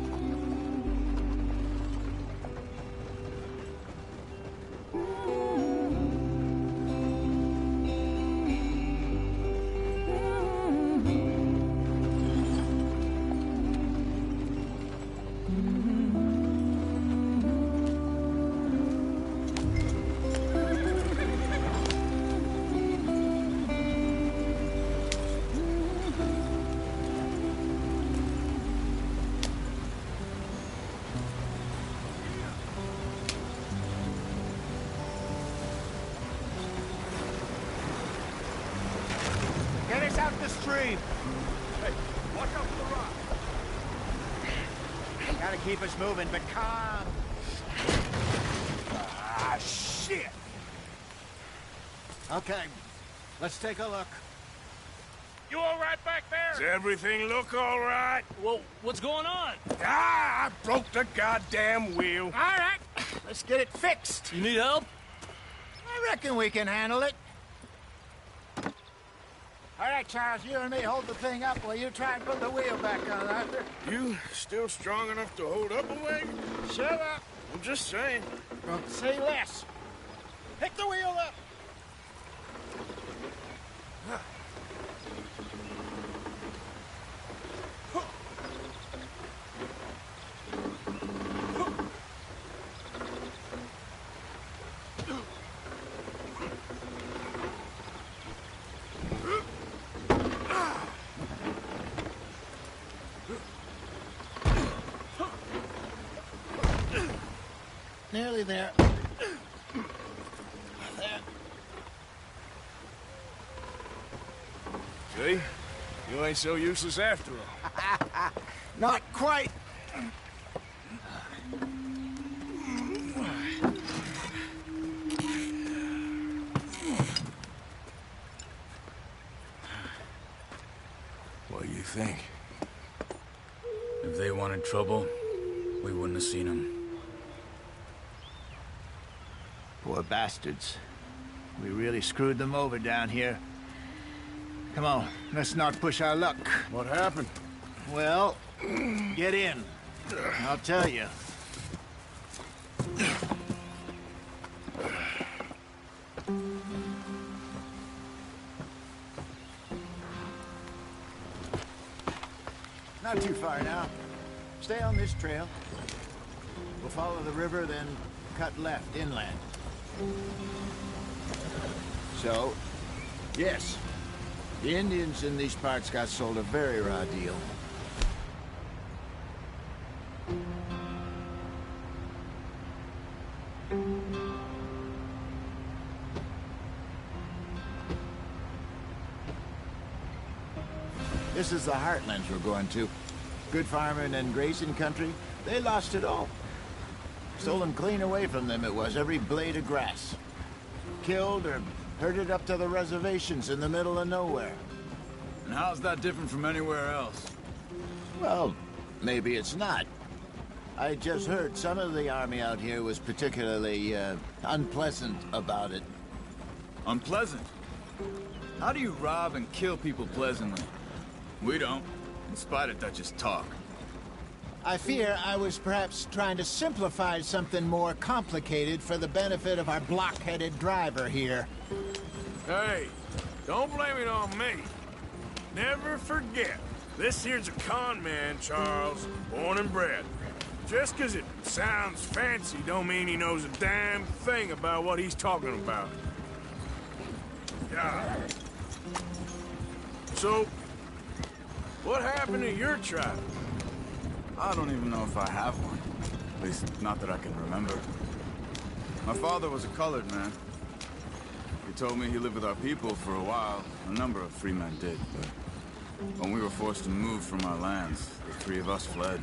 Get us out the stream. Hey, watch out for the rock. Gotta keep us moving, but calm. Ah, shit! Okay, let's take a look. You all right back there? Does everything look all right? Well, what's going on? Ah, I broke the goddamn wheel. All right, let's get it fixed. You need help? I reckon we can handle it. All right, Charles, you and me hold the thing up while you try and put the wheel back on, Arthur. You still strong enough to hold up a wagon? Shut up. I'm just saying. Well, say less. Pick the wheel up. Nearly there. There. See? You ain't so useless after all. Not quite. What do you think? If they wanted trouble, we wouldn't have seen them. Poor bastards. We really screwed them over down here. Come on, let's not push our luck. What happened? Well, get in. I'll tell you. Not too far now. Stay on this trail. We'll follow the river, then cut left inland. So, yes, the Indians in these parts got sold a very raw deal. This is the heartlands we're going to. Good farming and grazing country, they lost it all. Stolen clean away from them it was, every blade of grass. Killed or herded up to the reservations in the middle of nowhere. And how's that different from anywhere else? Well, maybe it's not. I just heard some of the army out here was particularly unpleasant about it. Unpleasant? How do you rob and kill people pleasantly? We don't, in spite of Dutch's talk. I fear I was perhaps trying to simplify something more complicated for the benefit of our block-headed driver here. Hey, don't blame it on me. Never forget, this here's a con man, Charles, born and bred. Just 'cause it sounds fancy don't mean he knows a damn thing about what he's talking about. Yeah. So, what happened to your tribe? I don't even know if I have one. At least, not that I can remember. My father was a colored man. He told me he lived with our people for a while. A number of free men did, but when we were forced to move from our lands, the three of us fled.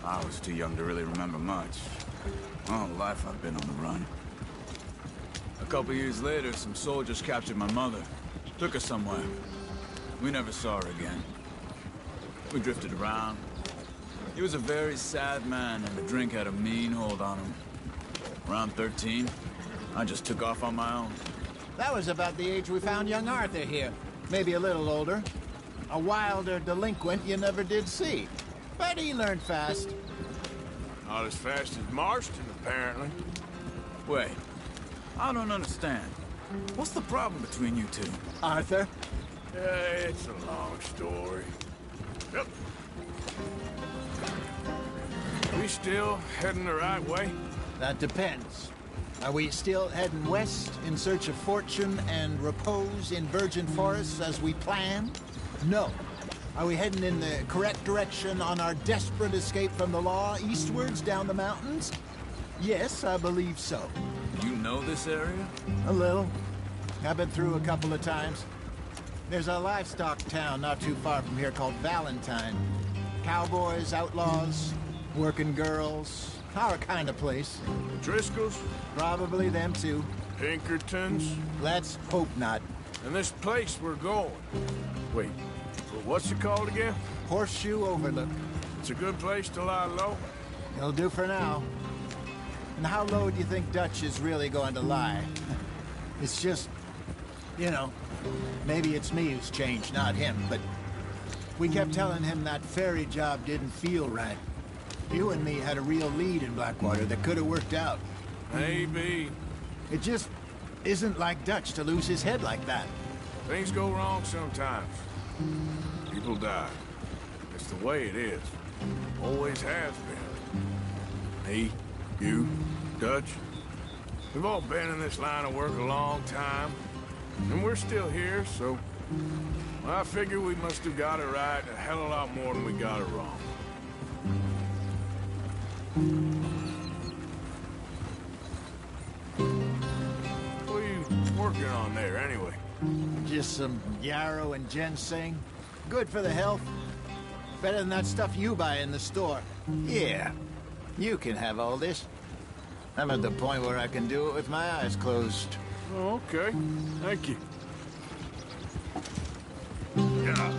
I was too young to really remember much. All life I've been on the run. A couple years later, some soldiers captured my mother. Took her somewhere. We never saw her again. We drifted around. He was a very sad man, and the drink had a mean hold on him. Around 13, I just took off on my own. That was about the age we found young Arthur here. Maybe a little older. A wilder delinquent you never did see. But he learned fast. Not as fast as Marston, apparently. Wait, I don't understand. What's the problem between you two? Arthur? It's a long story. Yep. We still heading the right way? That depends. Are we still heading west in search of fortune and repose in virgin forests as we planned? No. Are we heading in the correct direction on our desperate escape from the law eastwards down the mountains? Yes, I believe so. You know this area? A little. I've been through a couple of times. There's a livestock town not too far from here called Valentine. Cowboys, outlaws, working girls, our kind of place. Driscolls? Probably them too. Pinkertons? Let's hope not. And this place we're going. Wait, what's it called again? Horseshoe Overlook. It's a good place to lie low? It'll do for now. And how low do you think Dutch is really going to lie? It's just, you know, maybe it's me who's changed, not him, but we kept telling him that ferry job didn't feel right. You and me had a real lead in Blackwater that could have worked out. Maybe. It just isn't like Dutch to lose his head like that. Things go wrong sometimes. People die. It's the way it is. Always has been. Me, you, Dutch. We've all been in this line of work a long time. And we're still here, so... I figure we must have got it right a hell of a lot more than we got it wrong. What are you working on there, anyway? Just some yarrow and ginseng. Good for the health. Better than that stuff you buy in the store. Yeah, you can have all this. I'm at the point where I can do it with my eyes closed. Oh, okay. Thank you. Yeah.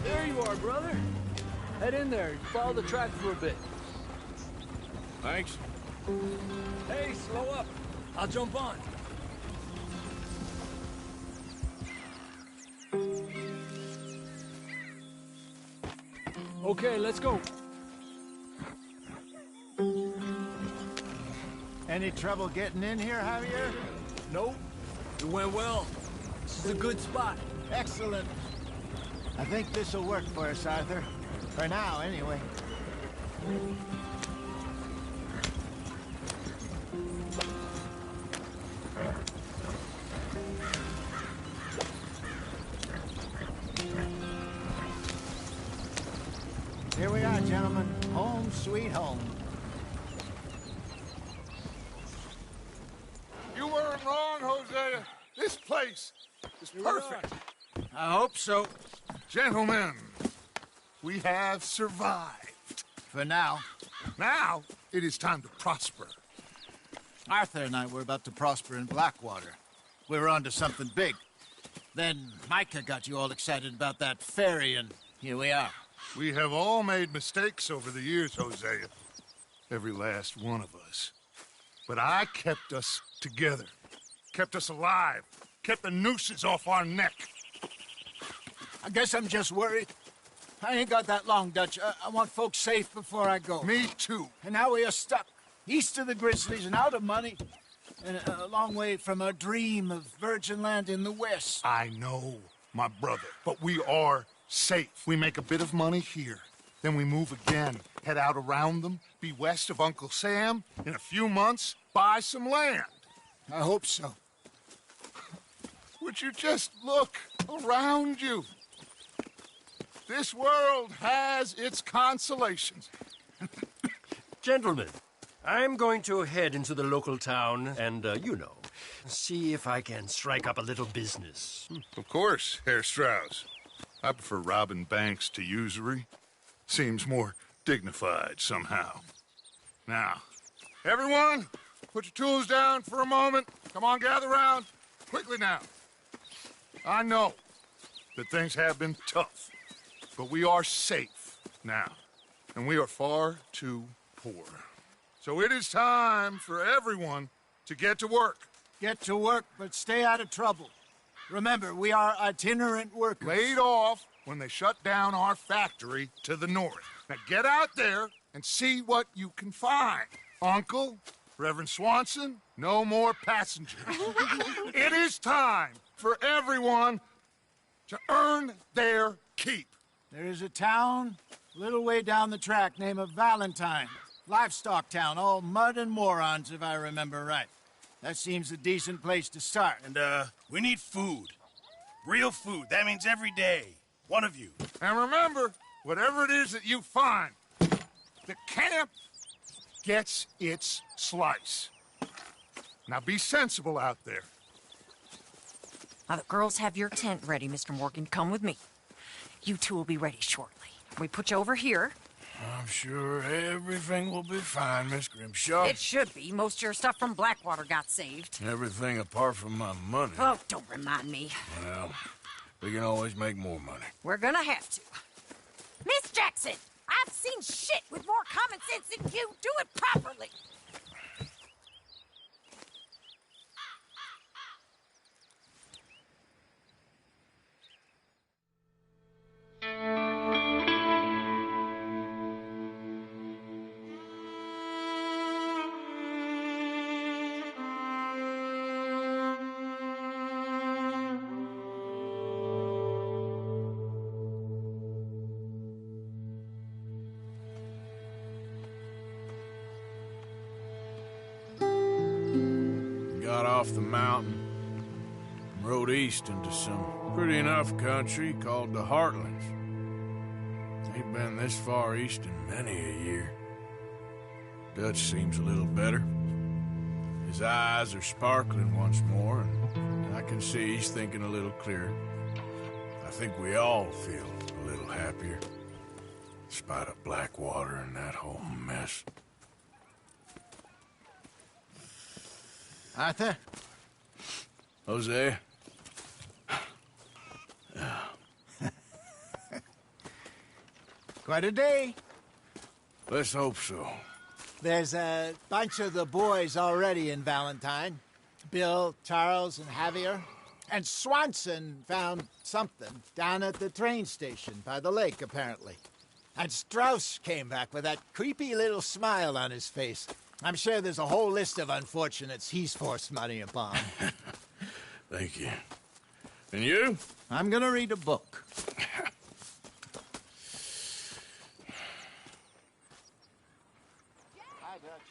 There you are, brother. Head in in there. You follow the track for a bit. Thanks. Hey, slow up. I'll jump on. Okay, let's go. Any trouble getting in here, Javier? Nope. It went well. This is a good spot. Excellent. I think this'll work for us, Arthur. For now, anyway. Here we are, gentlemen. Home sweet home. You weren't wrong, Hosea. This place is perfect. I hope so. Gentlemen, we have survived. For now. Now, it is time to prosper. Arthur and I were about to prosper in Blackwater. We were onto something big. Then Micah got you all excited about that ferry, and here we are. We have all made mistakes over the years, Hosea. Every last one of us. But I kept us together. Kept us alive. Kept the nooses off our neck. I guess I'm just worried. I ain't got that long, Dutch. I want folks safe before I go. Me too. And now we are stuck. East of the Grizzlies and out of money. And a long way from a dream of virgin land in the west. I know, my brother. But we are safe. We make a bit of money here. Then we move again. Head out around them. Be west of Uncle Sam. In a few months, buy some land. I hope so. Would you just look around you? This world has its consolations. Gentlemen, I'm going to head into the local town and, see if I can strike up a little business. Of course, Herr Strauss. I prefer robbing banks to usury. Seems more dignified somehow. Now, everyone, put your tools down for a moment. Come on, gather round. Quickly now. I know that things have been tough, but we are safe now, and we are far too poor. So it is time for everyone to get to work. Get to work, but stay out of trouble. Remember, we are itinerant workers. Laid off when they shut down our factory to the north. Now get out there and see what you can find. Uncle, Reverend Swanson, no more passengers. It is time for everyone to earn their keep. There is a town a little way down the track named Valentine. Livestock town, all mud and morons, if I remember right. That seems a decent place to start. And, we need food. Real food. That means every day. One of you. And remember, whatever it is that you find, the camp gets its slice. Now be sensible out there. Now, the girls have your tent ready, Mr. Morgan. Come with me. You two will be ready shortly. We put you over here. I'm sure everything will be fine, Miss Grimshaw. It should be. Most of your stuff from Blackwater got saved. Everything apart from my money. Oh, don't remind me. Well, we can always make more money. We're gonna have to. Miss Jackson, I've seen shit with more common sense than you. Do it properly. Got off the mountain, rode east into some pretty enough country called the Heartlands. Ain't been this far east in many a year. Dutch seems a little better. His eyes are sparkling once more, and I can see he's thinking a little clearer. I think we all feel a little happier, in spite of Blackwater and that whole mess. Arthur? Jose? Quite a day. Let's hope so. There's a bunch of the boys already in Valentine. Bill, Charles, and Javier. And Swanson found something down at the train station by the lake, apparently. And Strauss came back with that creepy little smile on his face. I'm sure there's a whole list of unfortunates he's forced money upon. Thank you. And you? I'm gonna read a book. Hi, Dutch.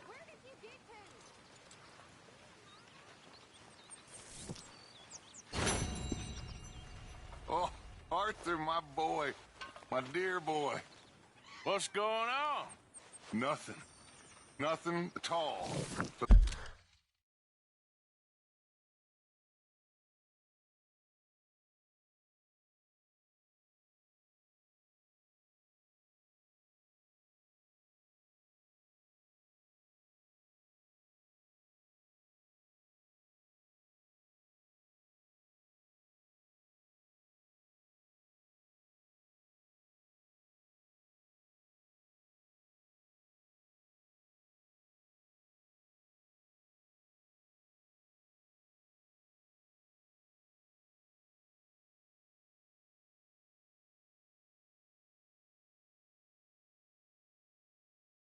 Where did you get to? Oh, Arthur, my boy. My dear boy. What's going on? Nothing. Nothing at all. But